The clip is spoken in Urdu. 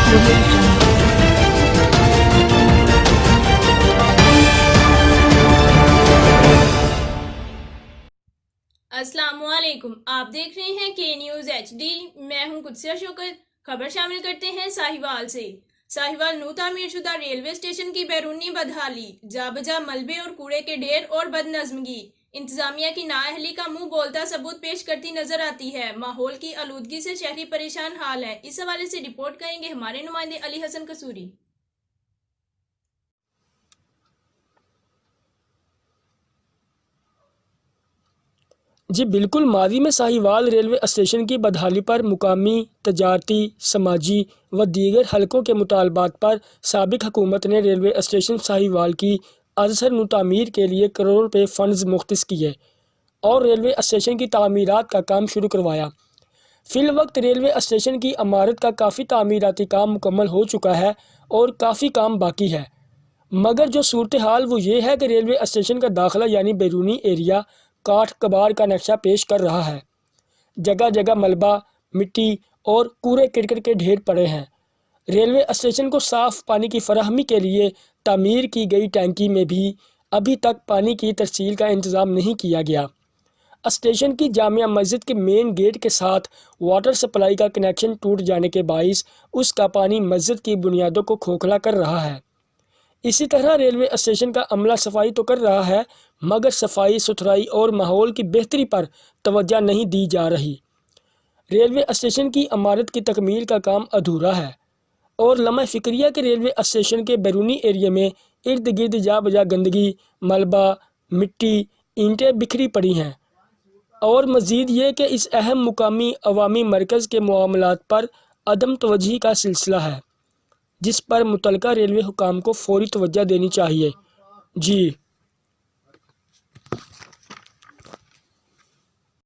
السلام علیکم، آپ دیکھ رہے ہیں کے نیوز ایچ ڈی۔ میں ہوں قدسیہ شوکت۔ خبر شامل کرتے ہیں ساہیوال سے۔ ساہیوال نو تعمیر شدہ ریلوے اسٹیشن کی بیرونی بدحالی، جا بجا ملبے اور کوڑے کے ڈھیر اور بد نظمگی انتظامیہ کی نااہلی کا منہ بولتا ثبوت پیش کرتی نظر آتی ہے۔ ماحول کی آلودگی سے شہری پریشان حال ہے۔ اس حوالے سے رپورٹ کریں گے ہمارے نمائندے علی حسن قصوری۔ جی بالکل، ماضی میں ساہیوال ریلوے اسٹیشن کی بدحالی پر مقامی، تجارتی، سماجی و دیگر حلقوں کے مطالبات پر سابق حکومت نے ریلوے اسٹیشن ساہیوال کی ازسر نو تعمیر کے لیے کروڑ روپے فنڈز مختص کیے اور ریلوے اسٹیشن کی تعمیرات کا کام شروع کروایا۔ فی الوقت ریلوے اسٹیشن کی عمارت کا کافی تعمیراتی کام مکمل ہو چکا ہے اور کافی کام باقی ہے، مگر جو صورتحال وہ یہ ہے کہ ریلوے اسٹیشن کا داخلہ یعنی بیرونی ایریا کاٹھ کباڑ کا نقشہ پیش کر رہا ہے۔ جگہ جگہ ملبہ، مٹی اور کوڑے کرکٹ کے ڈھیر پڑے ہیں۔ ریلوے اسٹیشن کو صاف پانی کی فراہمی کے لیے تعمیر کی گئی ٹینکی میں بھی ابھی تک پانی کی ترسیل کا انتظام نہیں کیا گیا۔ اسٹیشن کی جامع مسجد کے مین گیٹ کے ساتھ واٹر سپلائی کا کنیکشن ٹوٹ جانے کے باعث اس کا پانی مسجد کی بنیادوں کو کھوکھلا کر رہا ہے۔ اسی طرح ریلوے اسٹیشن کا عملہ صفائی تو کر رہا ہے، مگر صفائی ستھرائی اور ماحول کی بہتری پر توجہ نہیں دی جا رہی۔ ریلوے اسٹیشن کی عمارت کی تکمیل کا کام ادھورا ہے اور لمحہ فکریہ کے ریلوے اسٹیشن کے بیرونی ایریا میں ارد گرد جا بجا گندگی، ملبہ، مٹی، اینٹیں بکھری پڑی ہیں، اور مزید یہ کہ اس اہم مقامی عوامی مرکز کے معاملات پر عدم توجہی کا سلسلہ ہے، جس پر متعلقہ ریلوے حکام کو فوری توجہ دینی چاہیے۔ جی